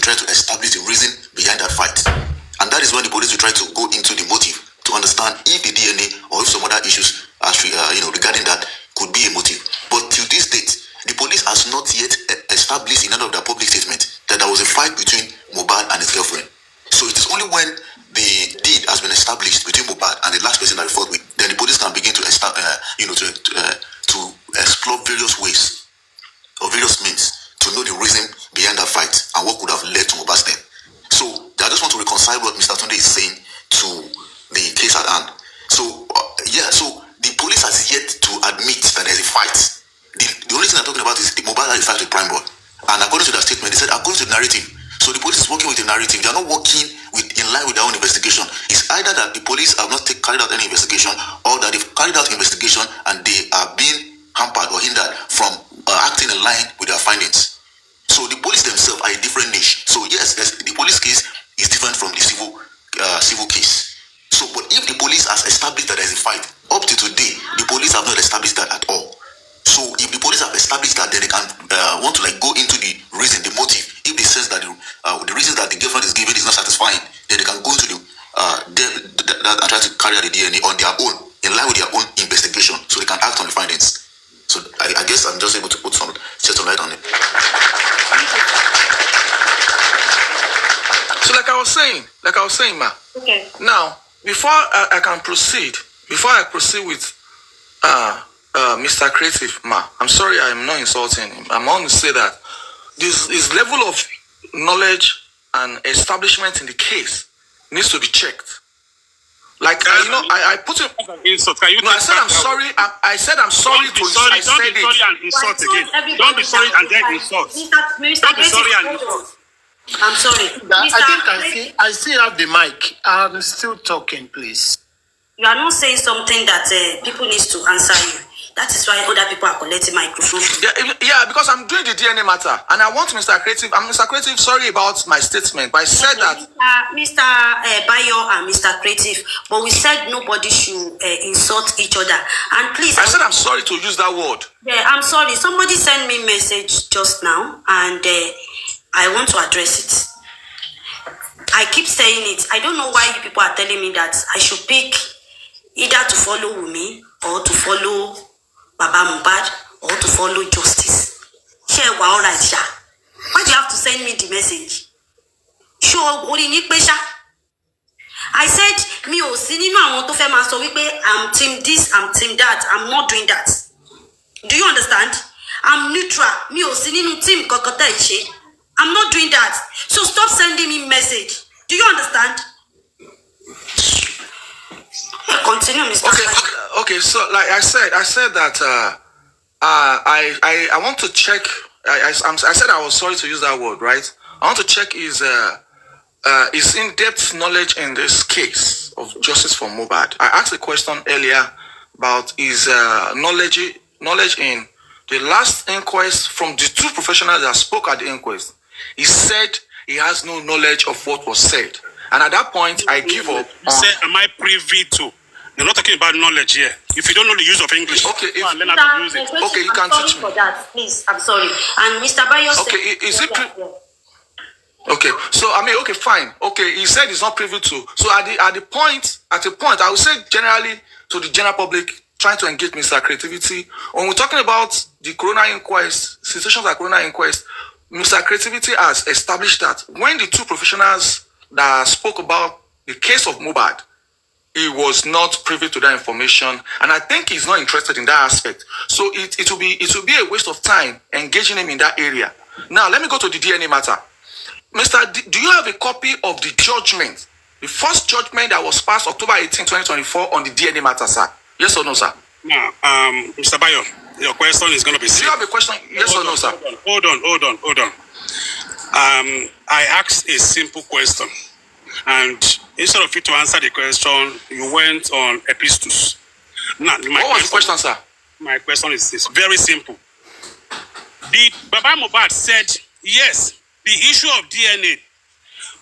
try to establish the reason behind that fight. And that is when the police will try to go into the motive to understand if the DNA or if some other issues regarding that could be a motive. But to this date, the police has not yet established in any of their public statement that there was a fight between Mohbad and his girlfriend. So it is only when the deed has been established between Mohbad and the last person that he fought with, then the police can begin to explore various ways or various means to know the reason behind that fight and what could have led to Mohbad's death. So I just want to reconcile what Mr. Tunde is saying to the case at hand. So so the police has yet to admit that there's a fight. The only thing I'm talking about is the Mohbad had a fight with Prime Boy. And according to their statement, they said according to the narrative. So the police is working with the narrative. They are not working in line with their own investigation. It's either that the police have not carried out any investigation or that they've carried out investigation and they are being hampered or hindered from acting in line with their findings. So the police themselves are a different niche. So yes, the police case is different from the civil case. So, but if the police has established that there's a fight, up to today, the police have not established that at all. So if the police have established that, then they can want to go into the reason, the motive. If they sense that the reasons that the girlfriend is giving is not satisfying, then they can go into and try to carry out the DNA on their own, in line with their own investigation, so they can act on the findings. So I guess I'm just able to shed some light on it. So like I was saying, ma. Okay. Now, before I proceed with Mr. Creative, ma, I'm sorry I'm not insulting him. I'm on to say that his level of knowledge and establishment in the case needs to be checked. Like I put him. Insult. Can you no, I said I'm sorry. I said I'm sorry to insult. Don't be sorry and insult again. Don't be sorry and then insult. Don't be sorry and insult. I'm sorry. I still have the mic. I'm still talking, please. You are not saying something that people need to answer you. That is why other people are collecting microphone. Yeah, because I'm doing the DNA matter, and I want Mr. Creative. Mr. Creative, sorry about my statement, but I said that Mr. Bayo and Mr. Creative, but we said nobody should insult each other. And please, I said I'm sorry to use that word. Yeah, I'm sorry. Somebody sent me a message just now, and I want to address it. I keep saying it. I don't know why you people are telling me that I should pick either to follow Wunmi or to follow Baba Mohbad or to follow justice. Share all right, Sha. Why do you have to send me the message? Show only need pressure. I said, mi ò sí nínú àwọn tó fẹ́ máa sọ wípé I'm team this, I'm team that. I'm not doing that. Do you understand? I'm neutral. Mi ò sí nínú team kankan tẹ́ ṣe. I'm not doing that. So stop sending me message. Do you understand? Continue, Mr. Okay. So like I said that I want to check. I said I was sorry to use that word, right? I want to check his in-depth knowledge in this case of justice for Mohbad. I asked a question earlier about his knowledge in the last inquest from the two professionals that spoke at the inquest. He said he has no knowledge of what was said. And at that point, I give up. Say, am I privy to? You're not talking about knowledge here. If you don't know the use of English, okay, learn how to use it. Okay, you can teach me. For that, please. I'm sorry. And Mr. Bayo said, okay, is it? Okay, so I mean, okay, fine. Okay, he said he's not privy to. So at a point, I would say generally to the general public, trying to engage Mr. Creativity. When we're talking about the coroner inquest, situations at coroner inquest, Mr. Creativity has established that when the two professionals that spoke about the case of Mohbad, he was not privy to that information, and I think he's not interested in that aspect. So it will be a waste of time engaging him in that area. Now let me go to the DNA matter. Do you have a copy of the judgment, the first judgment that was passed October 18, 2024 on the DNA matter, sir? Yes or no, sir? Now, Mr. Bayo, your question is going to be simple. Do you have a question? Yes or no, sir? Hold on. I asked a simple question, and instead of you to answer the question, you went on epistles. Now, what was the question, sir? My question is this, very simple. The Baba Mohbad said, yes, the issue of DNA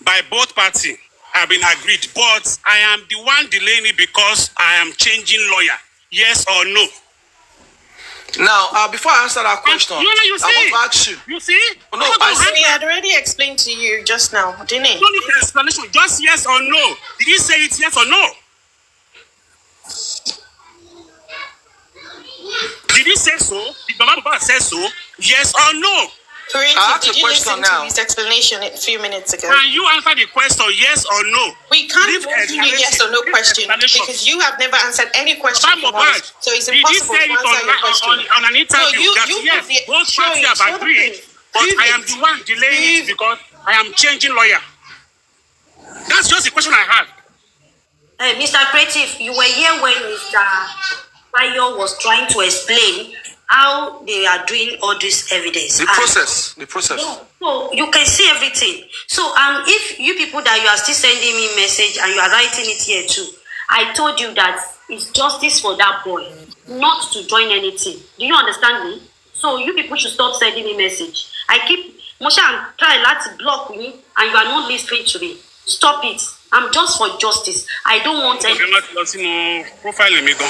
by both parties have been agreed, but I am the one delaying it because I am changing lawyer. Yes or no? Now, before I answer that question, you I want to ask you. You see? No, We had already explained to you just now, didn't it? don't need an explanation. Just yes or no. Did he say it yes or no? Did he say so? Did Baba Mohbad say so? Yes or no? Creative, I asked did a you question listen now. to his explanation a few minutes ago? Can you answer the question yes or no? We can't Leave give you yes or no question because you have never answered any question Baba from Mohbad, us. So it's did he impossible say to it answer your question. on an interview No, that you yes, put the- both show parties it, have show agreed, it. but Prove I am it. the one delaying it because I am changing lawyer. That's just the question I had. Mr. Creative, you were here when Mr. Bayo was trying to explain how they are doing all this evidence. The process. Yeah, so you can see everything. So if you people that you are still sending me message and you are writing it here too, I told you that it's justice for that boy, not to join anything. Do you understand me? So you people should stop sending me message. I keep Moshe and try to block me and you are not listening to me. Stop it. I'm just for justice. I don't want any. Profile me go.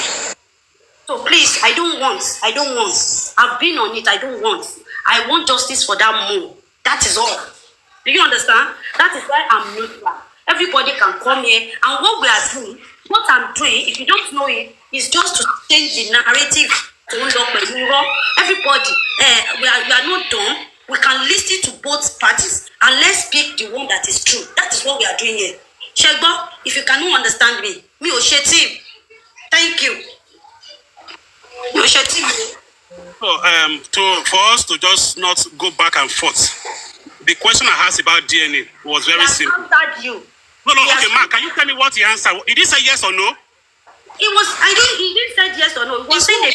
So please, I don't want. I've been on it. I don't want. I want justice for that Mo. That is all. Do you understand? That is why I'm neutral. Everybody can come here, and what we are doing, what I'm doing, if you don't know it, is just to change the narrative to everybody. We are not done. We can listen to both parties, and let's pick the one that is true. That is what we are doing here. Shegbo, if you cannot understand me Oshetim. Thank you. So, for us to just not go back and forth, the question I asked about DNA was very simple. Answered you. No, okay, Mark, can you tell me what he answered? Did he say yes or no? He didn't say yes or no. He was saying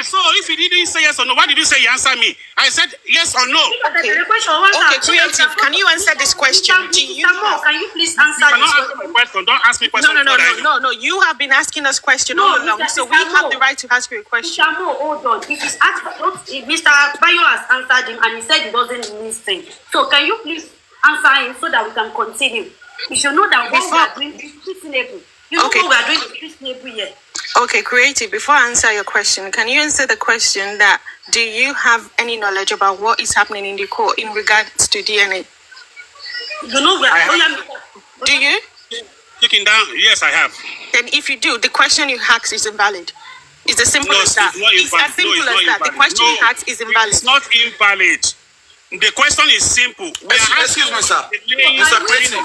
So if he didn't say yes or no, why did you say he answered me? I said yes or no. Okay, Creative, can you answer this question? Can you please answer this question? Don't ask me questions. No. You have been asking us questions all along, so we have the right to ask you a question. Mr. Mo, hold on. If Mr. Bayo has answered him and he said he doesn't listen. So can you please answer him so that we can continue? You should know that what we are doing is reasonable. You know what we are doing is reasonable here. Okay, Creative, before I answer your question, can you answer the question that do you have any knowledge about what is happening in the court in regards to DNA? You know we are Do you? Taking down, yes, I have. Then if you do, the question you ask is invalid. It's as simple as that. It's as simple as that. The question you ask is invalid. It's not invalid. The question is simple. Excuse me, sir. Mr. Creative.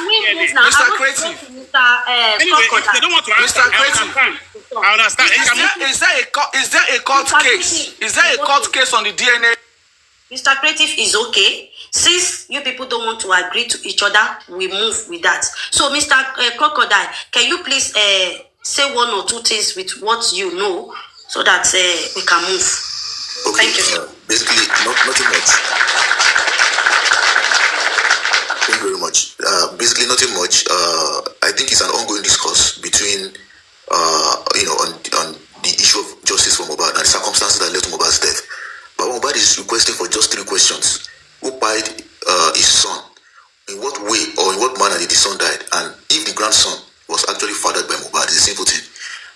Anyway, if they don't want to answer, I understand. Is there a court case? Is there a court case on the DNA? Mr. Creative is okay. Since you people don't want to agree to each other, we move with that. So, Mr. Crocodile, can you please say one or two things with what you know so that we can move? Okay. Thank you. Basically, nothing much. Thank you very much. Basically, nothing much. I think it's an ongoing discourse between, on the issue of justice for Mohbad and the circumstances that led to Mohbad's death. But Mohbad is requesting for just 3 questions. Who died his son? In what way or in what manner did the son died? And if the grandson was actually fathered by Mohbad, it's a simple thing.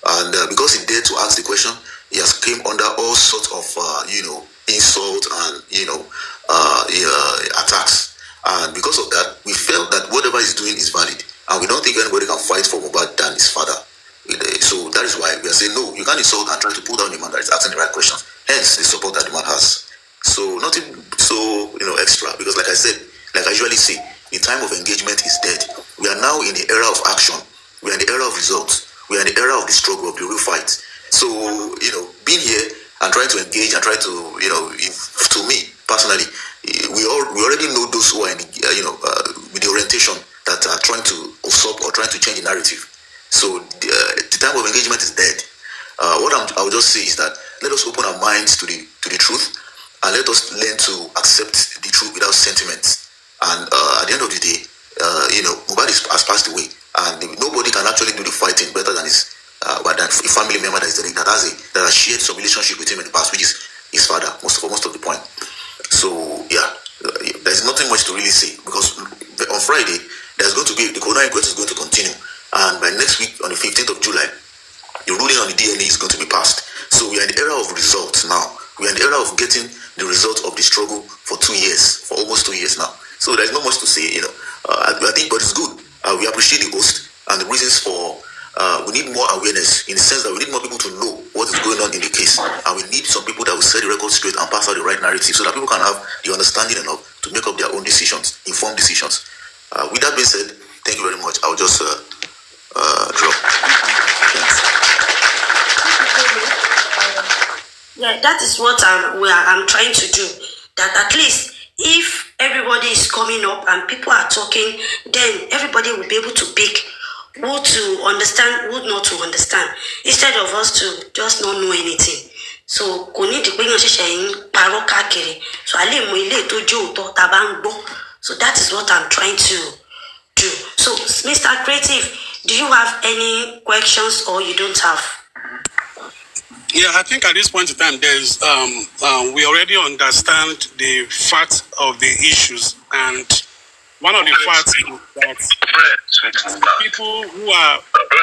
And because he dared to ask the question, he has came under all sorts of, insult and, attacks. And because of that, we felt that whatever he's doing is valid. And we don't think anybody can fight for Mohbad than his father. So that is why we are saying, no, you can't insult and try to pull down the man that is asking the right questions. Hence, the support that the man has. So nothing so, extra. Because like I said, like I usually say, the time of engagement is dead. We are now in the era of action. We are in the era of results. We are in the era of the struggle, of the real fight. So, being here and trying to engage and try to, to me, personally, we already know those who are in with the orientation that are trying to usurp or trying to change the narrative. So the time of engagement is dead. What I would just say is that let us open our minds to the truth and let us learn to accept the truth without sentiments. And at the end of the day, Mohbad has passed away, and nobody can actually do the fighting better than a family member that has shared some relationship with him in the past, which is his father, most of the point. So yeah, there's nothing much to really say, because on Friday the coroner inquest is going to continue, and by next week on the 15th of July, the ruling on the DNA is going to be passed. So we are in the era of results now. We are in the era of getting the result of the struggle for 2 years, for almost 2 years now. So there's not much to say, I think, but it's good. We appreciate the host and the reasons for. We need more awareness in the sense that we need more people to know what is going on in the case, and we need some people that will set the record straight and pass out the right narrative so that people can have the understanding enough to make up their own decisions, informed decisions. With that being said, thank you very much. I'll just drop. Yeah, that is what I'm trying to do. That at least if everybody is coming up and people are talking, then everybody will be able to pick who to understand, who not to understand, instead of us to just not know anything. So kò ní ìdí pé yàn ṣẹ̀ṣẹ̀ ń parọ́ káàkiri. So a lè mọ ilé tó jó òótọ́ tá a bá ń gbọ́. So that is what I'm trying to do. So Mr. Creative, do you have any questions or you don't have? Yeah, I think at this point in time, there's we already understand the facts of the issues, and one of the facts is that people who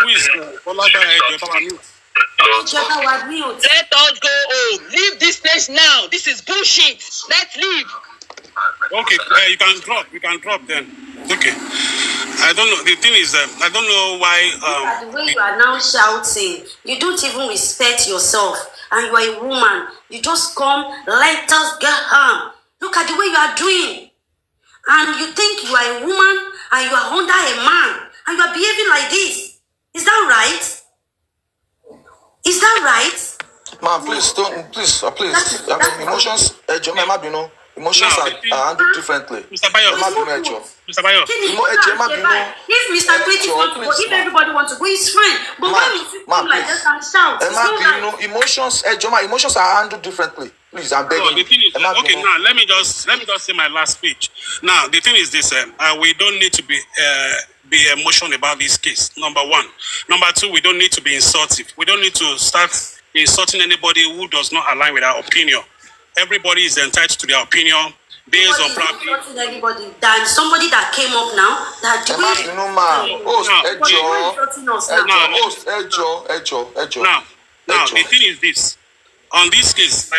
is let us go home. Leave this place now. This is bullshit. Let's leave. Okay, you can drop then. Okay. I don't know. The thing is, I don't know why. The way you are now shouting, you don't even respect yourself, and you are a woman. You just come, let us get home. Look at the way you are doing, and you think you are a woman and you are under a man, and you are behaving like this. Is that right? Is that right? Ma, please don't, please. I mean, emotions. Emotions are handled differently. Mr. Bayo. Mr. Bayo. If Mr. Creative wants to go, if everybody wants to go, it's fine. But when you feel like that and shout, emotions are handled differently. Please, I'm begging. The thing is, okay, now let me just say my last speech. Now the thing is this: we don't need to be emotional about this case. Number one. Number two, we don't need to be insultive. We don't need to start insulting anybody who does not align with our opinion. Everybody is entitled to their opinion based on probably. Anybody than somebody that came up now that Now the thing is this: on this case,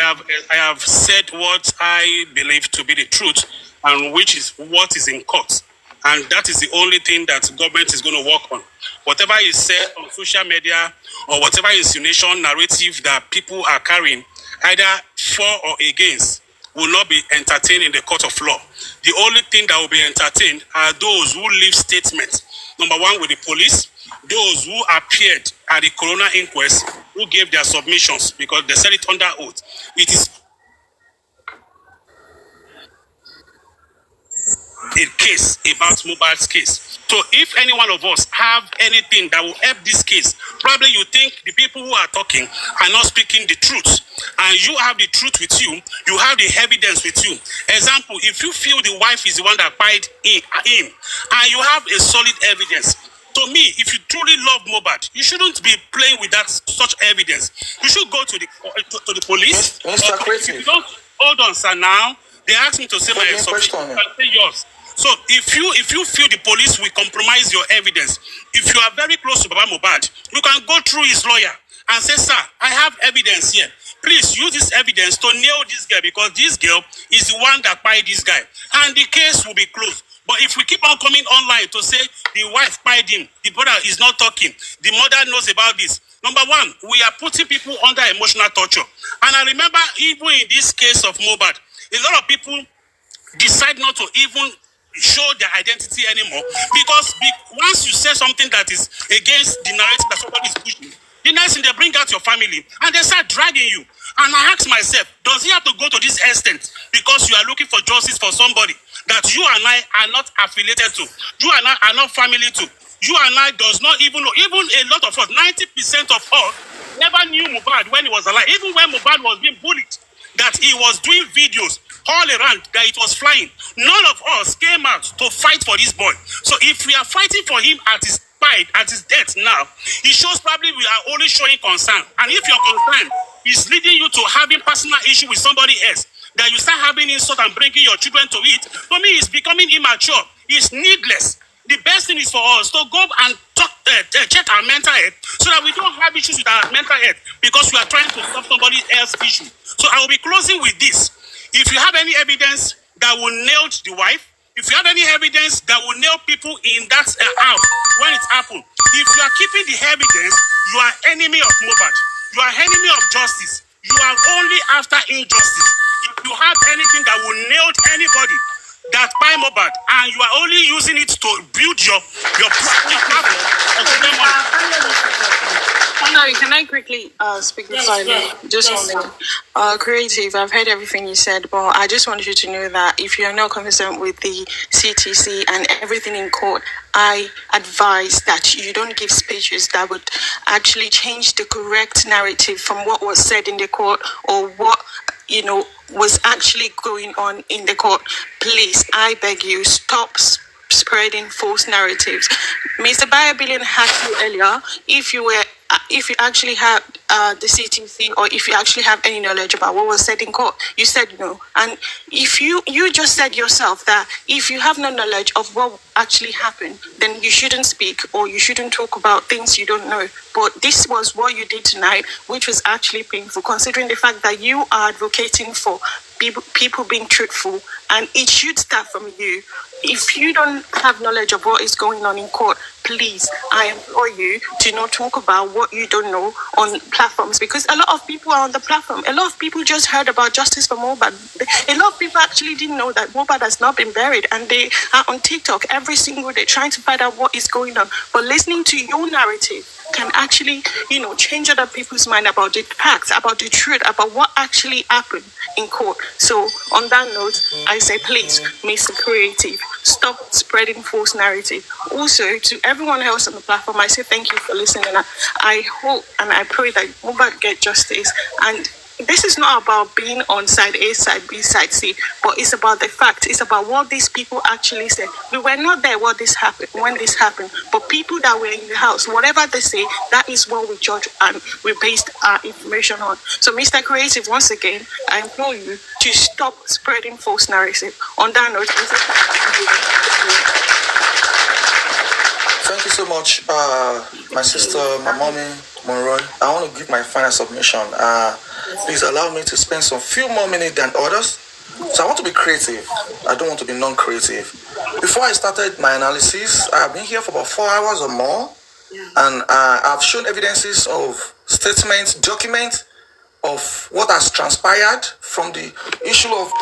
I have said what I believe to be the truth, and which is what is in court, and that is the only thing that government is going to work on. Whatever is said on social media or whatever insinuation narrative that people are carrying, either for or against, will not be entertained in the court of law. The only thing that will be entertained are those who leave statements. Number one, with the police, those who appeared at the coroner inquest, who gave their submissions because they said it under oath. It is a case about Mohbad's case. So if any one of us have anything that will help this case, probably you think the people who are talking are not speaking the truth, and you have the truth with you, you have the evidence with you. Example, if you feel the wife is the one that fired him, and you have a solid evidence, to me, if you truly love Mohbad, you shouldn't be playing with that such evidence. You should go to the police. Mr. If you don't, hold on, sir. Now they asked me to say my submission. I'll say yours. So if you feel the police will compromise your evidence, if you are very close to Baba Mohbad, you can go through his lawyer and say, sir, I have evidence here. Please use this evidence to nail this girl, because this girl is the one that fired this guy, and the case will be closed. But if we keep on coming online to say the wife fired him, the brother is not talking, the mother knows about this. Number one, we are putting people under emotional torture. And I remember even in this case of Mohbad, a lot of people decide not to even show their identity anymore, because once you say something that is against the narrative that somebody is pushing, the next thing they bring out your family and they start dragging you. And I ask myself, does he have to go to this extent because you are looking for justice for somebody that you and I are not affiliated to, you and I are not family to, you and I does not even know, even a lot of us, 90% of us never knew Mohbad when he was alive. Even when Mohbad was being bullied, that he was doing videos all around, that it was flying. None of us came out to fight for this boy. So if we are fighting for him at his fight, at his death now, it shows probably we are only showing concern. And if your concern is leading you to having personal issue with somebody else, that you start having insult and bringing your children to it, for me, it's becoming immature. It's needless. The best thing is for us to go and talk check our mental health so that we don't have issues with our mental health because we are trying to solve somebody else's issue. So I will be closing with this. If you have any evidence that will nail the wife, if you have any evidence that will nail people in that house when it happened, if you are keeping the evidence, you are enemy of Mohbad. You are enemy of justice. You are only after injustice. If you have anything that will nail anybody that by Mohbad and you are only using it to build your platform. Sorry, can I quickly speak this side? Just 1 minute. Creative, I've heard everything you said, but I just want you to know that if you're not conversant with the CTC and everything in court, I advise that you don't give speeches that would actually change the correct narrative from what was said in the court or what was actually going on in the court. Please, I beg you, stop spreading false narratives. Mr. Bayabilian asked you earlier if you actually have the CTC or if you actually have any knowledge about what was said in court. You said no. And if you just said yourself that if you have no knowledge of what actually happened, then you shouldn't speak or you shouldn't talk about things you don't know. But this was what you did tonight, which was actually painful, considering the fact that you are advocating for people being truthful, and it should start from you. If you don't have knowledge of what is going on in court, please, I implore you to not talk about what you don't know on platforms, because a lot of people are on the platform. A lot of people just heard about justice for Mohbad. A lot of people actually didn't know that Mohbad has not been buried, and they are on TikTok every single day trying to find out what is going on. But listening to your narrative can actually, change other people's mind about the facts, about the truth, about what actually happened in court. So on that note, I say, please, Mr. Creative, stop spreading false narrative. Also, to everyone else on the platform, I say thank you for listening. I hope and I pray that Mohbad get justice. And this is not about being on side A, side B, side C, but it's about the fact. It's about what these people actually said. We were not there when this happened, but people that were in the house, whatever they say, that is what we judge and we based our information on. So, Mr. Creative, once again, I implore you to stop spreading false narrative. On that note, thank you so much, my sister, my mommy, Monroy. I want to give my final submission. Please allow me to spend some few more minutes than others. So I want to be creative. I don't want to be non-creative. Before I started my analysis, I've been here for about 4 hours or more, and I've shown evidences of statements, documents of what has transpired from the issue of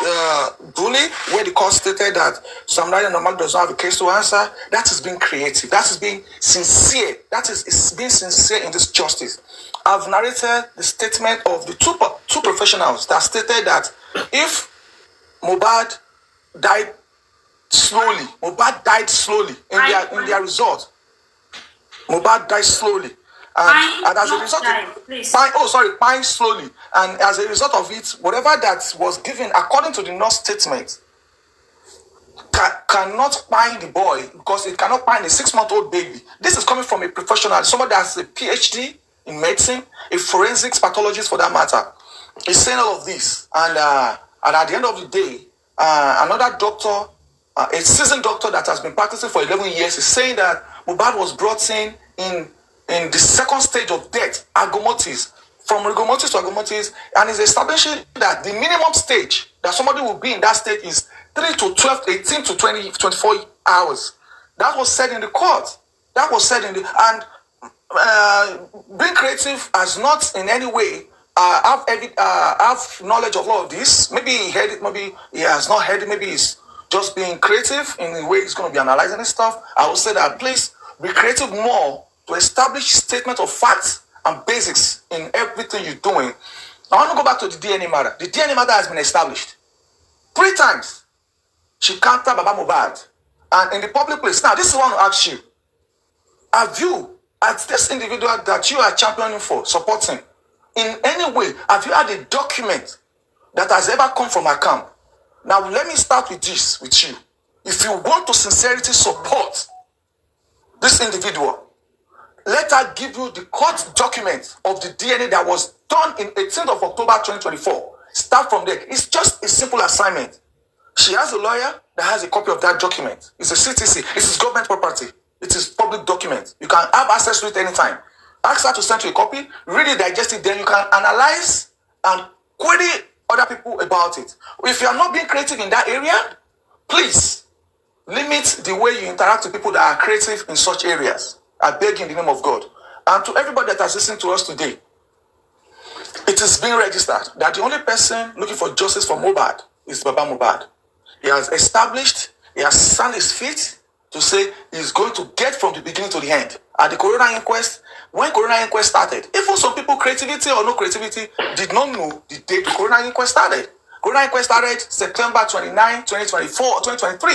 bullying, where the court stated that Sam Larry Normal does not have a case to answer. That is being creative. That is being sincere. That is being sincere in this justice. I've narrated the statement of the two professionals that stated that if Mohbad died slowly, Mohbad died slowly in their result. Mohbad died slowly. And as a result pine slowly. And as a result of it, whatever that was given according to the nurse statement cannot pine the boy, because it cannot pine a 6-month-old baby. This is coming from a professional, somebody that has a PhD in medicine, a forensics pathologist for that matter. He's saying all of this. And at the end of the day, another doctor, a seasoned doctor that has been practicing for 11 years, is saying that Mohbad was brought in the second stage of death, agomotis, from rigomotis to agomotis, and is establishing that the minimum stage that somebody will be in that state is 3 to 12, 18 to 20, 24 hours. That was said in the court. That was said in the... And being creative has not in any way have knowledge of all of this. Maybe he heard it, maybe he has not heard it, maybe he's just being creative in the way he's going to be analyzing this stuff. I would say that please be creative more to establish statement of facts and basics in everything you're doing. I want to go back to the DNA matter. The DNA matter has been established 3 times. She countered Baba Mohbad, and in the public place. Now, this is what I want to ask you. Have you, as this individual that you are championing for, supporting, in any way, have you had a document that has ever come from a camp? Now, let me start with this with you. If you want to sincerely support this individual, let her give you the court document of the DNA that was done in 18th of October 2024. Start from there. It's just a simple assignment. She has a lawyer that has a copy of that document. It's a CTC. It's his government property. It is public document. You can have access to it anytime. Ask her to send you a copy, read it, digest it, then you can analyze and query other people about it. If you are not being creative in that area, please limit the way you interact with people that are creative in such areas. I beg in the name of God. And to everybody that has listened to us today, it is being registered that the only person looking for justice for Mohbad is Baba Mohbad. He has established, he has stand his feet to say he's going to get from the beginning to the end. At the coroner inquest, when coroner inquest started, even some people, creativity or no creativity, did not know the date the coroner inquest started. Coroner inquest started September 29, 2023,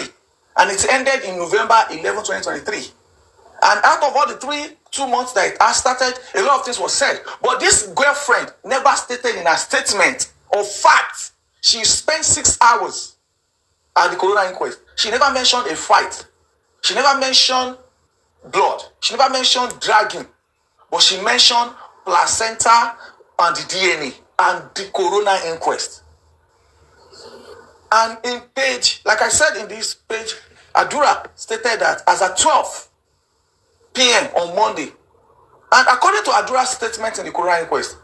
and it ended in November 11, 2023. And out of all the 2 months that it has started, a lot of things were said. But this girlfriend never stated in her statement of fact. She spent 6 hours at the coroner inquest. She never mentioned a fight. She never mentioned blood. She never mentioned dragging. But she mentioned placenta and the DNA and the coroner inquest. And in page, like I said in this page, Adura stated that as at 12 p.m. on Monday, and according to Adura's statement in the coroner inquest,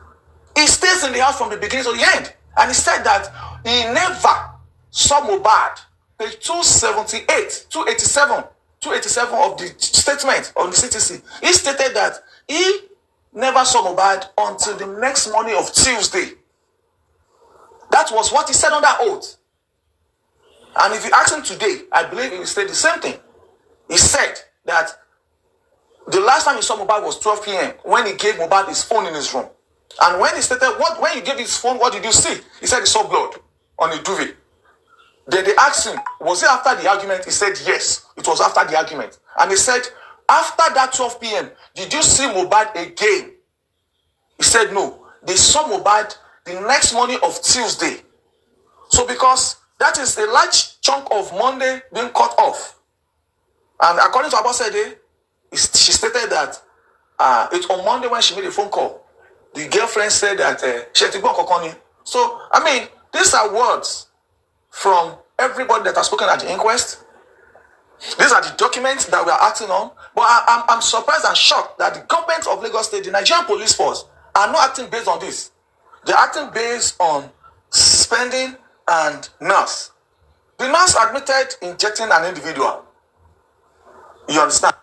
he stays in the house from the beginning to the end. And he said that he never saw Mohbad. Page 287 of the statement of the CTC. He stated that he never saw Mohbad until the next morning of Tuesday. That was what he said on that oath. And if you ask him today, I believe he will say the same thing. He said that the last time he saw Mohbad was 12 p.m. when he gave Mohbad his phone in his room. And when he stated, when you gave his phone, what did you see? He said he saw blood on a duvet. Then they asked him, was it after the argument? He said, yes, it was after the argument. And they said, after that 12 p.m., did you see Mohbad again? He said, no. They saw Mohbad the next morning of Tuesday. So because that is a large chunk of Monday being cut off. And according to Abosede, she stated that it's on Monday when she made a phone call. The girlfriend said that she had to go Kokoni. So, I mean, these are words from everybody that has spoken at the inquest. These are the documents that we are acting on. But I'm surprised and shocked that the government of Lagos State, the Nigerian police force, are not acting based on this. They're acting based on spending and nurse. The nurse admitted injecting an individual. You understand?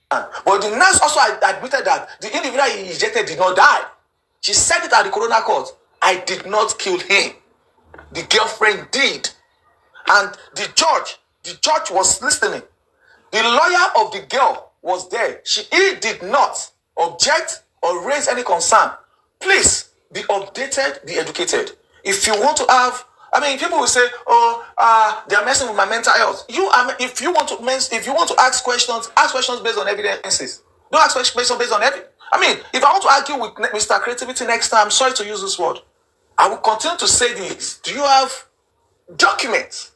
But the nurse also admitted that the individual he injected did not die. She said it at the coroner court. I did not kill him. The girlfriend did. And the judge was listening. The lawyer of the girl was there. He did not object or raise any concern. Please be updated, be educated. If you want to have, I mean, people will say, "Oh, they are messing with my mental health." If you want to ask questions based on evidences. Don't ask questions based on evidence. I mean, if I want to argue with Mr. Creativity next time, I'm sorry to use this word, I will continue to say this. Do you have documents,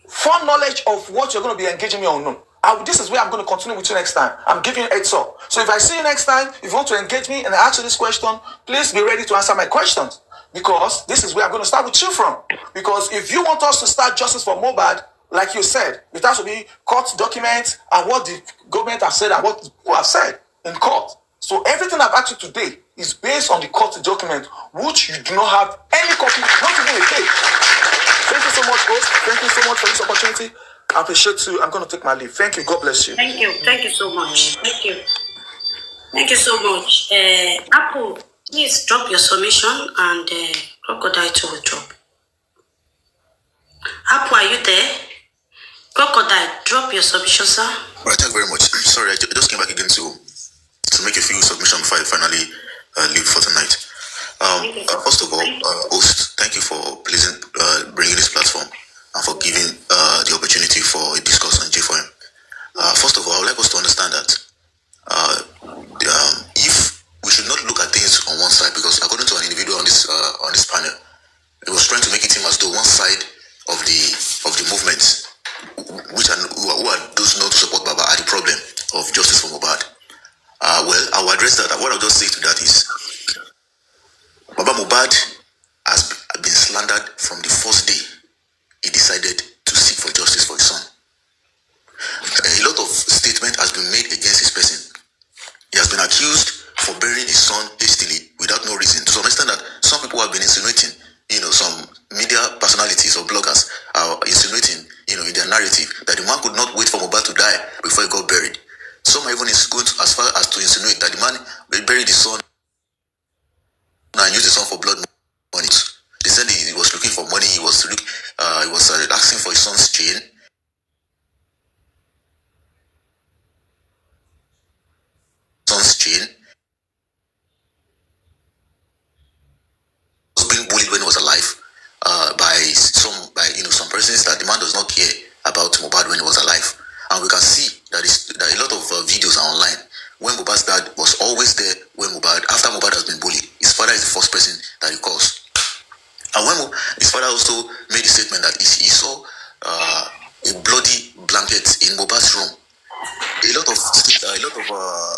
foreknowledge of what you're going to be engaging me on? No. This is where I'm going to continue with you next time. I'm giving you a heads up. So if I see you next time, if you want to engage me and I ask you this question, please be ready to answer my questions. Because this is where I'm going to start with you from. Because if you want us to start justice for Mohbad, like you said, it has to be court documents and what the government has said and what people have said in court. So everything I've asked you today is based on the court document, which you do not have any copy, not even a page. Thank you so much, host. Thank you so much for this opportunity. I appreciate you. I'm going to take my leave. Thank you. God bless you. Thank you. Thank you so much. Thank you. Thank you so much. Apple, please drop your submission and Crocodile too will drop. Apple, are you there? Crocodile, drop your submission, sir. All right, thank you very much. Sorry, I just came back again to make a few submission before I finally leave for tonight. First of all, host, thank you for bringing this platform and for giving the opportunity for a discussion on J4M. First of all, I would like us to understand that if we should not look at things on one side, because according to an individual on this panel, he was trying to make it seem as though one side of the movement, who are those known to support Baba, are the problem of justice for Mohbad. Well, I will address that. What I'll just say to that is, Baba Mohbad has been slandered from the first day he decided to seek for justice for his son. A lot of statement has been die before he got buried. Some are even going as far as to insinuate that the man buried his son and used the son for blood money. They said he was looking for money. He was asking for his son's chain. Was being bullied when he was alive by some persons that the man does not care about Mohbad when he was alive. And we can see that a lot of videos are online when Mohbad's dad was always there after Mohbad has been bullied. His father is the first person that he calls. And when his father also made a statement that he saw a bloody blanket in Mohbad's room, a lot of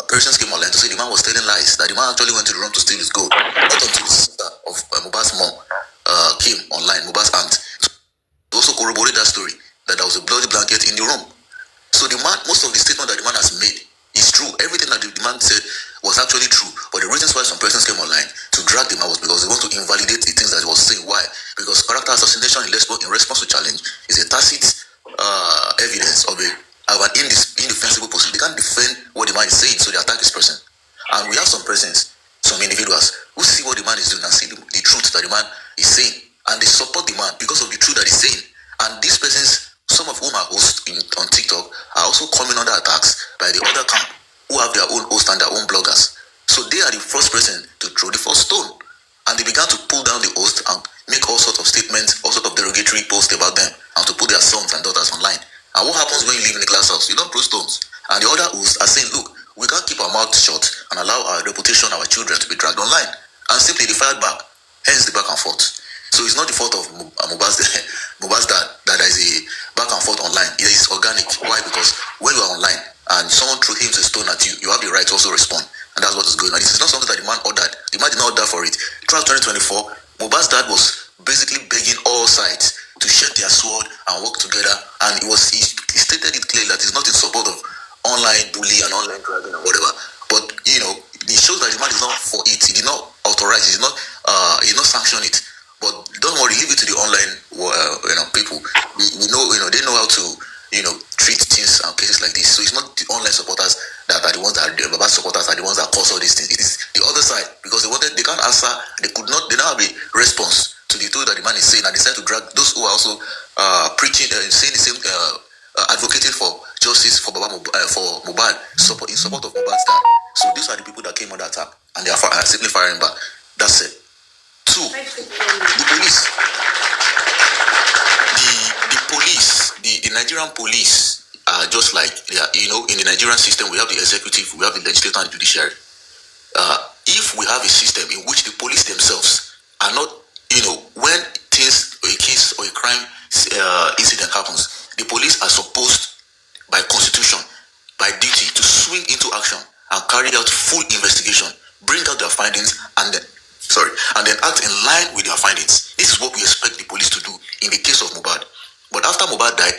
persons came online to say the man was telling lies, that the man actually went to the room to steal his gold. Not until the sister of Mohbad's mom came online, Mohbad's aunt, to also corroborate that story, that there was a bloody blanket in the room. So the man, most of the statement that the man has made is true. Everything that the man said was actually true. But the reasons why some persons came online to drag them out was because they want to invalidate the things that he was saying. Why? Because character assassination in response to challenge is a tacit evidence of an indefensible position. They can't defend what the man is saying, so they attack this person. And we have some persons, some individuals, who see what the man is doing and see the truth that the man is saying, and they support the man because of the truth that he's saying. And these persons, some of whom are hosts on TikTok, are also coming under attacks by the other camp, who have their own hosts and their own bloggers. So they are the first person to throw the first stone. And they began to pull down the host and make all sorts of statements, all sorts of derogatory posts about them, and to put their sons and daughters online. And what happens when you live in a glass house? You don't throw stones. And the other hosts are saying, look, we can't keep our mouths shut and allow our reputation, our children to be dragged online. And simply they fired back. Hence the back and forth. So it's not the fault of Mohbad's dad that there is a back and forth online. It is organic. Why? Because when you are online and someone threw him a stone at you, you have the right to also respond. And that's what is going on. This is not something that the man ordered. The man did not order for it. Throughout 2024, Mohbad's dad was basically begging all sides to shed their sword and work together. And he stated it clearly that he's not in support of online bully and online dragging and whatever. But it shows that the man is not for it. He did not authorize. He did not sanction it. But don't worry, leave it to the online people. We know they know how to treat things and cases like this. So it's not the online supporters that are the ones that are the Baba supporters are the ones that cause all these things. It is the other side, because they can't answer. They don't have a response to the truth that the man is saying, and they decide to drag those who are also preaching, saying the same, advocating for justice for Mohbad, in support of Mohbad's dad. So these are the people that came under attack, and they are simply firing back. That's it. Two, the police. The Nigerian police are just like they are, in the Nigerian system we have the executive, we have the legislature and judiciary. If we have a system in which the police themselves are not, when a case or a crime incident happens, the police are supposed by constitution, by duty, to swing into action and carry out full investigation, bring out their findings, and then act in line with their findings. This is what we expect the police to do in the case of Mohbad. But after Mohbad died,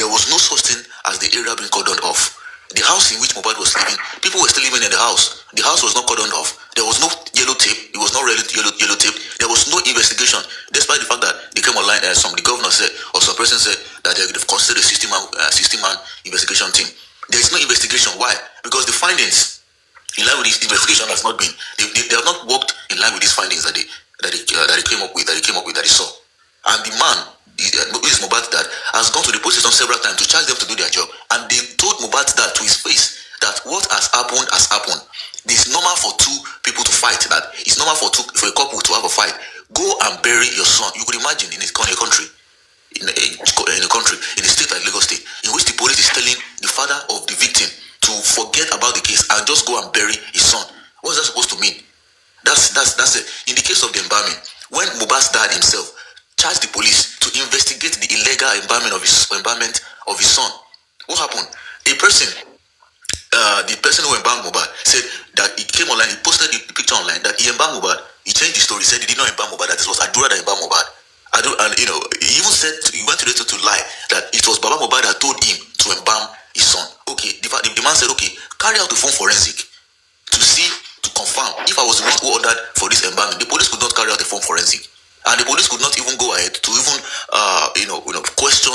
there was no such thing as the area being cordoned off. The house in which Mohbad was living, people were still living in the house. The house was not cordoned off. There was no yellow tape. It was not yellow tape. There was no investigation, despite the fact that they came online. The governor said, or some person said that they would have considered a 60-man investigation team. There is no investigation. Why? Because the findings in line with this investigation has not been. They have not worked in line with these findings that they came up with, that they saw. And the man, who is Mohbad's dad, has gone to the police station several times to charge them to do their job. And they told Mohbad's dad to his face that what has happened has happened. It's normal for two people to fight. That it's normal for a couple to have a fight. Go and bury your son. You could imagine in a country, in a state like Lagos State, in which the police is telling the father of the victim to forget about the case and just go and bury his son. What is that supposed to mean? That's it. In the case of the embalming, when Mohbad's dad himself charged the police to investigate the illegal embalming of his son, what happened? The person who embalmed Mohbad said that he came online, he posted the picture online that he embalmed Mohbad. He changed the story, said he did not embalm Mohbad, that it was Adura that embalmed Mohbad. And he even said, he went to the to lie that it was Baba Mohbad that told him to embalm his son. Okay, the man said, okay, carry out the phone forensic to confirm if I was the one who ordered for this embalming. The police could not carry out the phone forensic, and the police could not even go ahead to even question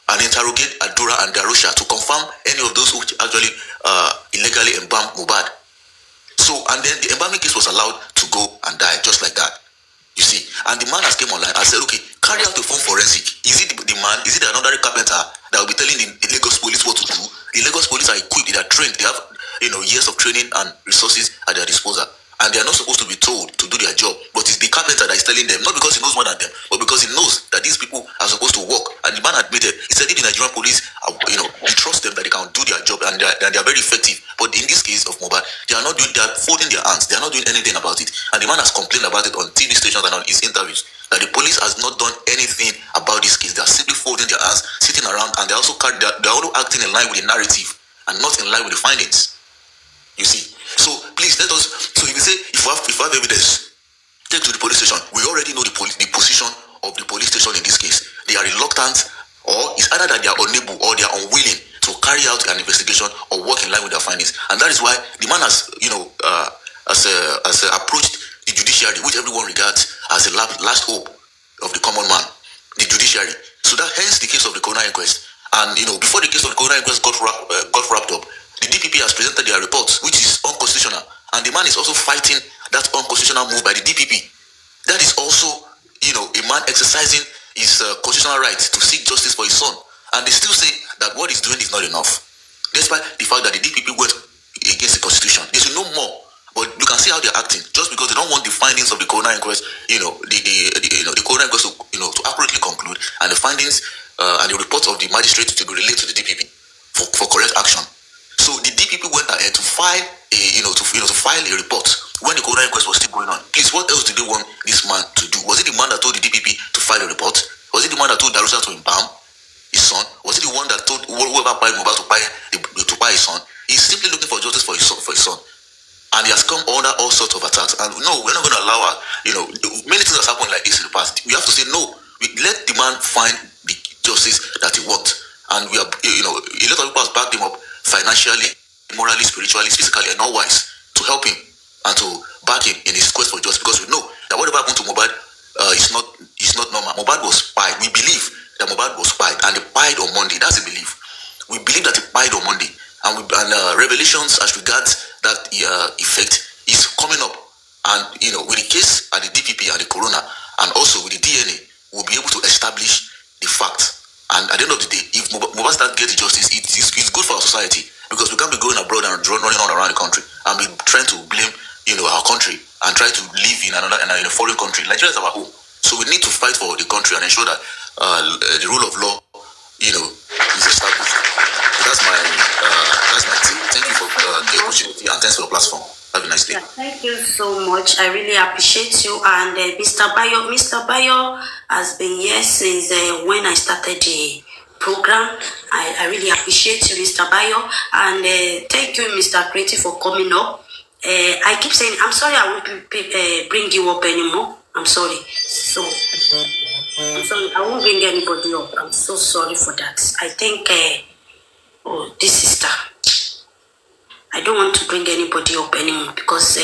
and interrogate Adura and Darusha to confirm any of those who actually illegally embalmed Mohbad. So, and then the embalming case was allowed to go and die just like that. You see, and the man has came online and said, okay, carry out the phone forensic. Is it the man, is it another carpenter that will be telling the Lagos police what to do? The Lagos police are equipped, they are trained, they have years of training and resources at their disposal. And they are not supposed to be told to do their job. But it's the carpenter that is telling them, not because he knows more than them, but because he knows that these people are supposed to work. And the man admitted, he said if the Nigerian police, he trusts them that they can do their job and they are very effective. But in this case of Mohbad, they are folding their hands. They are not doing anything about it. And the man has complained about it on TV stations and on his interviews, that the police has not done anything about this case. They are simply folding their hands, sitting around, and they are also acting in line with the narrative and not in line with the findings. You see. So please let us. So if you say if you have evidence, take to the police station. We already know the position of the police station in this case. They are reluctant, or it's either that they are unable or they are unwilling to carry out an investigation or work in line with their findings. And that is why the man has, approached the judiciary, which everyone regards as the last hope of the common man, the judiciary. So that hence the case of the coroner inquest. And before the case of the coroner inquest got wrapped up, the DPP has presented their reports, which is unconstitutional, and the man is also fighting that unconstitutional move by the DPP. That is also, a man exercising his constitutional right to seek justice for his son, and they still say that what he's doing is not enough, despite the fact that the DPP went against the constitution. They should know more, but you can see how they're acting just because they don't want the findings of the coroner inquest, the coroner inquest to accurately conclude, and the findings and the reports of the magistrate to be relayed to the DPP for correct action. So the DPP went ahead to file a report when the coroner inquest was still going on. Please, what else did they want this man to do? Was it the man that told the DPP to file a report? Was it the man that told Darusha to embalm his son? Was it the one that told whoever paid Mohbad to buy his son? He's simply looking for justice for his son. And he has come under all sorts of attacks. And no, we're not going to allow many things have happened like this in the past. We have to say no. Let the man find the justice that he wants. And we are, a lot of people have backed him up financially, morally, spiritually, physically, and otherwise to help him and to back him in his quest for justice, because we know that whatever happened to Mohbad is not normal. Mohbad was spied. We believe that Mohbad was spied, and he pied on Monday. That's a belief. We believe that he pied on Monday, and revelations as regards that effect is coming up. And with the case at the DPP and the coroner, and also with the DNA, we'll be able to establish the fact. And at the end of the day, if Mohbad starts getting justice, it's good for our society, because we can't be going abroad and running all around the country and be trying to blame our country and try to live in a foreign country. Nigeria is our home, so we need to fight for the country and ensure that the rule of law is established. So that's my tip. Thank you for the opportunity, and thanks for the platform. Have a nice day. Thank you so much. I really appreciate you. And Mr. Bayo has been here since when I started the program. I really appreciate you, Mr. Bayo. And thank you, Mr. Creative, for coming up. I keep saying, I'm sorry I won't bring you up anymore. I'm sorry. So, I'm sorry, I won't bring anybody up. I'm so sorry for that. I think, this sister, I don't want to bring anybody up anymore because,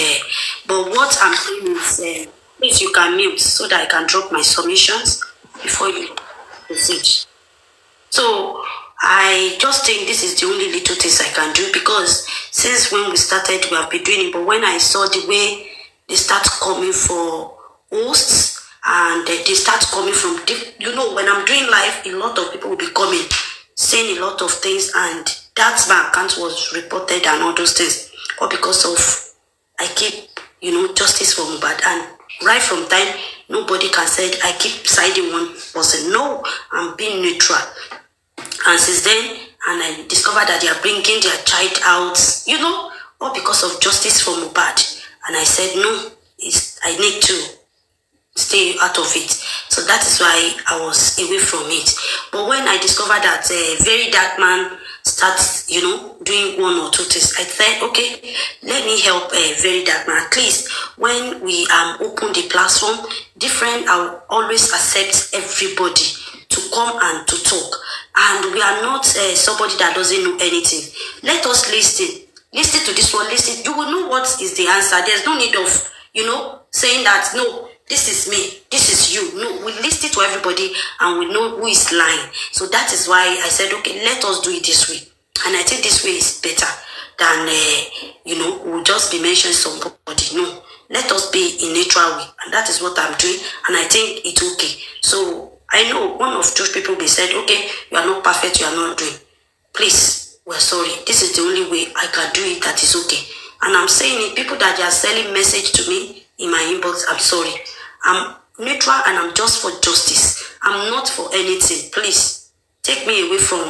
but what I'm doing is, please you can mute so that I can drop my submissions before you proceed. So I just think this is the only little things I can do, because since when we started, we have been doing it. But when I saw the way they start coming for hosts and they start coming from, when I'm doing live, a lot of people will be coming, saying a lot of things, and that's my account was reported and all those things. Or because of, I keep, justice for Mohbad. And right from time, nobody can say I keep siding one person. No, I'm being neutral. And since then, and I discovered that they are bringing their child out, all because of justice for Mohbad. And I said, no, I need to stay out of it. So that is why I was away from it. But when I discovered that a very dark man starts, doing one or two things, I said, okay, let me help a very dark man. At least when we open the platform, I'll always accept everybody to come and to talk. And we are not somebody that doesn't know anything. Let us listen. Listen to this one. Listen. You will know what is the answer. There's no need of, saying that, no, this is me, this is you. No, we list it to everybody and we know who is lying. So that is why I said, okay, let us do it this way. And I think this way is better than, we'll just be mentioning somebody. No, let us be in neutral way. And that is what I'm doing. And I think it's okay. So I know one of those people will said, okay, you are not perfect, you are not doing. Please, we're sorry. This is the only way I can do it that is okay. And I'm saying it, people that are sending message to me in my inbox, I'm sorry. I'm neutral and I'm just for justice. I'm not for anything. Please, take me away from,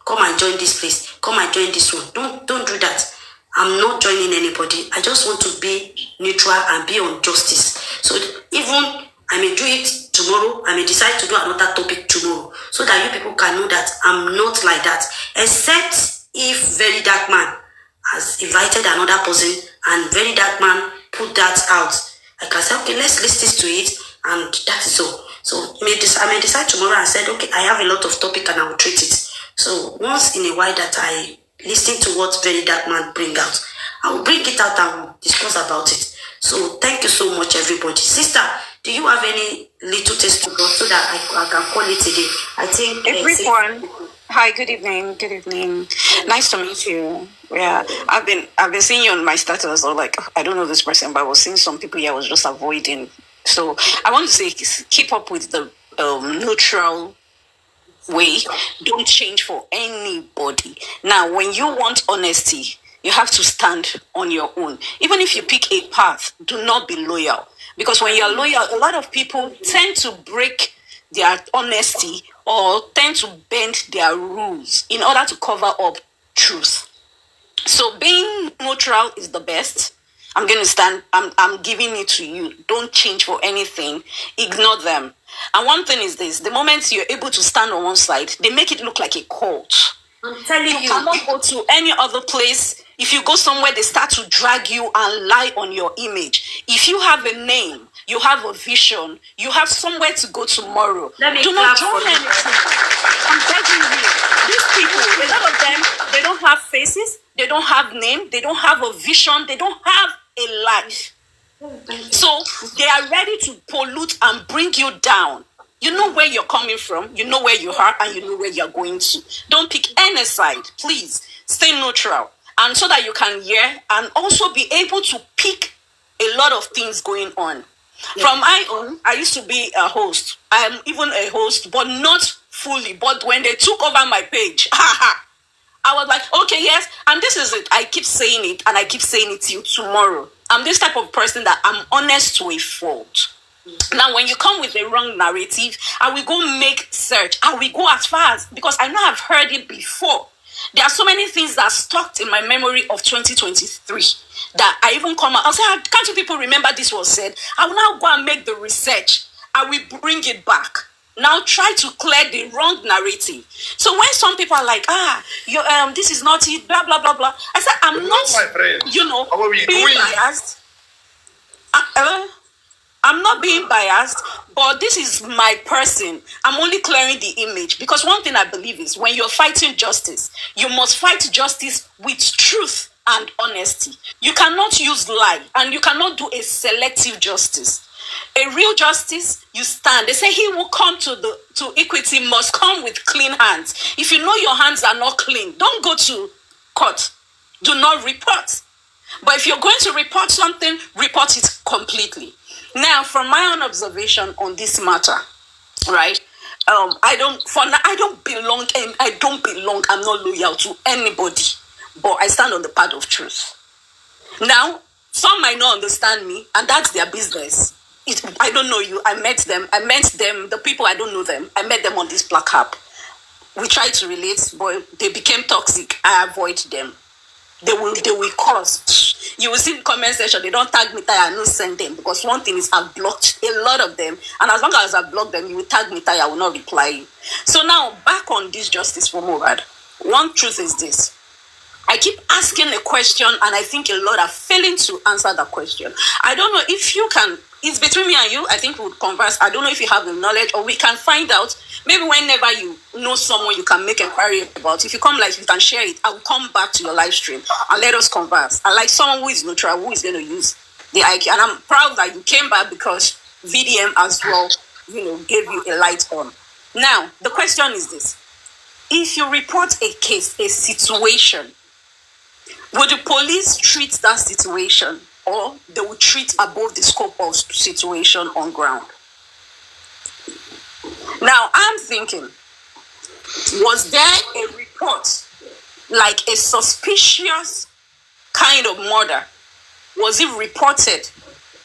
come and join this place. Come and join this one. Don't do that. I'm not joining anybody. I just want to be neutral and be on justice. So even I may do it tomorrow, I may decide to do another topic tomorrow, so that you people can know that I'm not like that. Except if Very Dark Man has invited another person and Very Dark Man put that out, I can say, okay, let's list this to it, and that is all. So I may decide tomorrow and said, okay, I have a lot of topic and I will treat it. So once in a while that I listen to what Very Dark Man bring out, I will bring it out and we'll discuss about it. So thank you so much, everybody. Sister, do you have any little taste to go so that I can call it today? I think everyone. Hi, good evening. Good evening. Nice to meet you. Yeah, I've been seeing you on my status. Or like, I don't know this person, but I was seeing some people here I was just avoiding. So I want to say, keep up with the neutral way. Don't change for anybody. Now, when you want honesty, you have to stand on your own. Even if you pick a path, do not be loyal. Because when you're loyal, a lot of people tend to break their honesty or tend to bend their rules in order to cover up truth. So being neutral is the best. I'm going to stand. I'm giving it to you. Don't change for anything. Ignore them. And one thing is this. The moment you're able to stand on one side, they make it look like a cult. I'm telling you. You cannot go to any other place. If you go somewhere, they start to drag you and lie on your image. If you have a name, you have a vision, you have somewhere to go tomorrow, do not join anything. I'm begging you. These people, a lot of them, they don't have faces, they don't have name, they don't have a vision, they don't have a life. So they are ready to pollute and bring you down. You know where you're coming from, you know where you are, and you know where you're going to. Don't pick any side. Please stay neutral. And so that you can hear and also be able to pick a lot of things going on. Yeah. From my own, I used to be a host. I am even a host, but not fully. But when they took over my page, I was like, okay, yes, and this is it. I keep saying it, and I keep saying it till tomorrow. I'm this type of person that I'm honest to a fault. Now, when you come with a wrong narrative, I will go make search. I will go as far as, because I know I've heard it before. There are so many things that stuck in my memory of 2023 that I even come out. I'll say, can't you people remember this was said? I will now go and make the research. I will bring it back. Now try to clear the wrong narrative. So when some people are like, this is not it, blah, blah, blah, blah. I said, I'm not, being biased. I'm not being biased, but this is my person. I'm only clearing the image. Because one thing I believe is when you're fighting justice, you must fight justice with truth and honesty. You cannot use lie, and you cannot do a selective justice. A real justice, you stand. They say he who come to equity must come with clean hands. If you know your hands are not clean, don't go to court. Do not report. But if you're going to report something, report it completely. Now, from my own observation on this matter, right? I don't belong, I'm not loyal to anybody, but I stand on the path of truth. Now, some might not understand me, and that's their business. I don't know you. I met them. The people, I don't know them. I met them on this Black app. We tried to relate, but they became toxic. I avoid them. They will cause. You will see in the comment section, they don't tag me, I will not send them. Because one thing is, I've blocked a lot of them. And as long as I block them, you will tag me, I will not reply you. So now, back on this justice for Mohbad. One truth is this. I keep asking a question, and I think a lot are failing to answer that question. I don't know if you can, it's between me and you, I think we would converse. I don't know if you have the knowledge, or we can find out. Maybe whenever you know someone you can make inquiry about, if you come live, you can share it. I will come back to your live stream and let us converse. I like someone who is neutral, who is going to use the IQ. And I'm proud that you came back because VDM as well, gave you a light on. Now, the question is this. If you report a case, a situation, would the police treat that situation or they will treat above the scope of situation on ground? Now, I'm thinking, was there a report, like a suspicious kind of murder? Was it reported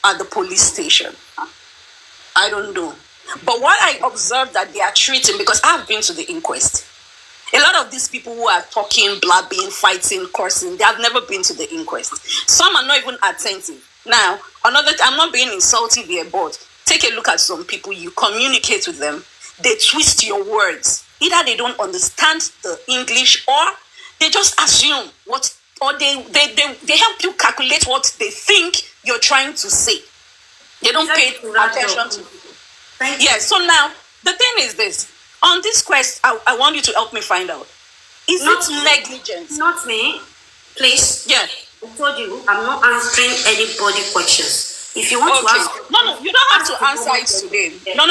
at the police station? I don't know. But what I observed that they are treating, because I've been to the inquest, a lot of these people who are talking, blabbing, fighting, cursing, they have never been to the inquest. Some are not even attentive. Now, I'm not being insulting here, but take a look at some people. You communicate with them, they twist your words. Either they don't understand the English or they just assume what, or they help you calculate what they think you're trying to say. They don't pay attention to. Yeah, so now, the thing is this. On this quest, I want you to help me find out. Is it negligence? Not me. Please. Yeah. I told you, I'm not answering anybody questions. If you want to ask... No, you don't have to answer it today. No.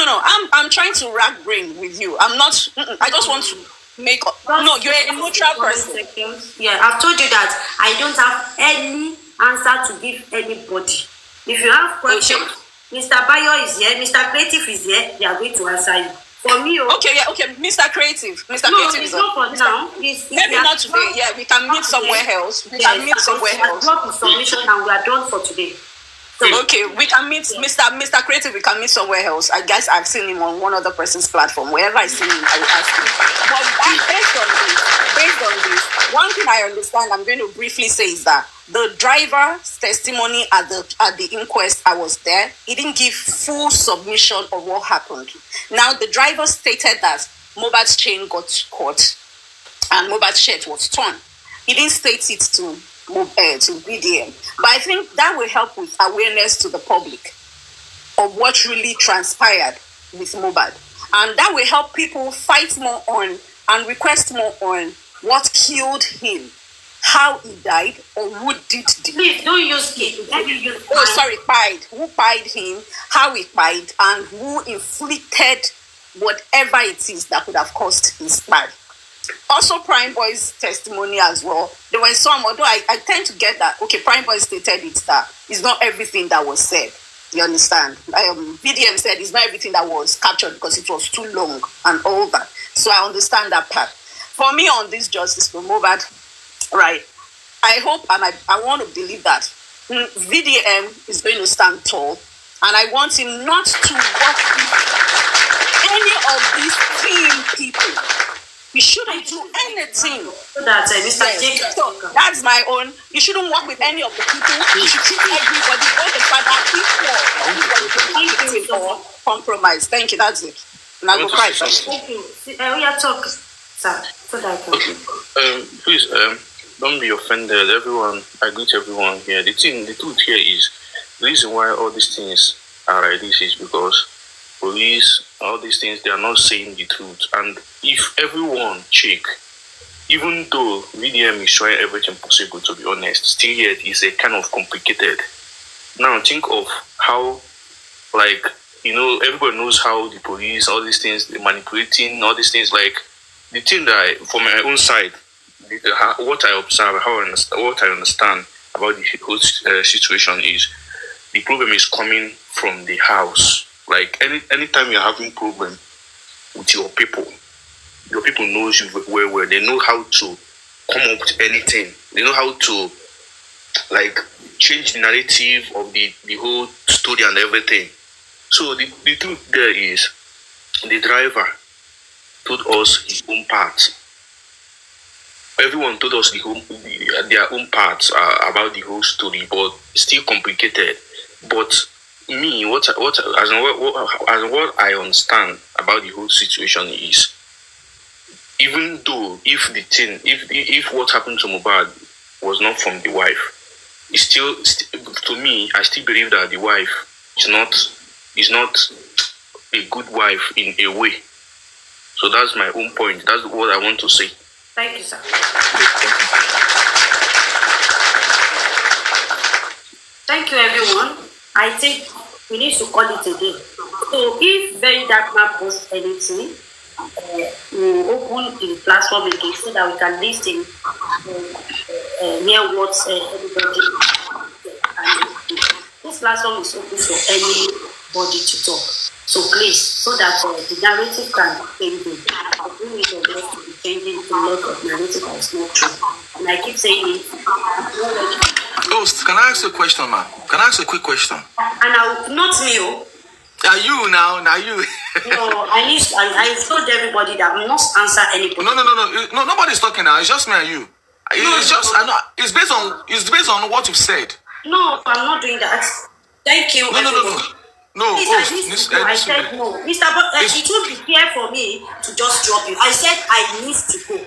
I'm trying to rack brain with you. I'm not... I just want to make... No, you're a neutral person. Yeah, I've told you that I don't have any answer to give anybody. If you have questions, Mr. Bayo is here, Mr. Creative is here, they are going to answer you. For me, okay, Mr. Creative. Mr. Creative is not for now. Maybe not today. Yeah, we can meet somewhere else. We can meet somewhere else. Drop the submission and we are done for today. So, okay, we can meet Mr. Creative. We can meet somewhere else. I guess I've seen him on one other person's platform. Wherever I see him, I will ask him. But based on this, one thing I understand, I'm going to briefly say is that the driver's testimony at the inquest, I was there. He didn't give full submission of what happened. Now, the driver stated that Mohbad's chain got caught and Mohbad's shirt was torn. He didn't state it to VDM. But I think that will help with awareness to the public of what really transpired with Mohbad. And that will help people fight more on and request more on what killed him, how he died, or who did the... Please, don't use it. Pied. Who pied him, how he pied, and who inflicted whatever it is that could have caused his death. Also, Prime Boy's testimony as well. There were some, although I tend to get that, okay, Prime Boy stated that it's not everything that was said. You understand? VDM said it's not everything that was captured because it was too long and all that. So I understand that part. For me, on this justice for Mohbad, right, I hope and I want to believe that VDM is going to stand tall, and I want him not to work with any of these team people. You shouldn't do anything. That's Mr. Jacob. So that's my own. You shouldn't work with any of the people. You should treat everybody, both the father, people, or compromise. Thank you. That's it. And I go cry. Thank you. We are talking, sir. So that I can. Please, don't be offended. Everyone, I greet everyone here. The truth here is the reason why all these things are like this is because police, all these things, they are not saying the truth. And if everyone check, even though VDM is trying everything possible, to be honest, still yet it's a kind of complicated. Now think of how, like, everybody knows how the police, all these things, they're manipulating, all these things, like, the thing that from my own side, what I observe, what I understand about the whole situation is the problem is coming from the house. Like anytime you're having problem with your people knows you very well. They know how to come up with anything. They know how to like change the narrative of the whole story and everything. So the truth there is the driver told us his own part. Everyone told us their own parts about the whole story, but still complicated. But me, what I understand about the whole situation is, even though if what happened to Mohbad was not from the wife, it's still to me, I still believe that the wife is not a good wife in a way. So that's my own point. That's what I want to say. Thank you, sir. Thank you, everyone. I think we need to call it a day. So if Very Dark Man posts anything, we'll open the platform again so that we can listen hear what everybody. And this platform is open for anybody to talk. So please, so that the narrative can be changing. I bring it on to be changing to a lot of narrative that is not true. And I keep saying it. Ghost, can I ask you a question, man? Can I ask you a quick question? And not me, oh. Are you now? Now you? No, I told everybody that I will not answer anybody. No, nobody's talking now. It's just me and you. It's just, I know, it's based on what you've said. No, I'm not doing that. Thank you. No, Please, I said no. Mr. But it would be fair for me to just drop you. I said I need to go.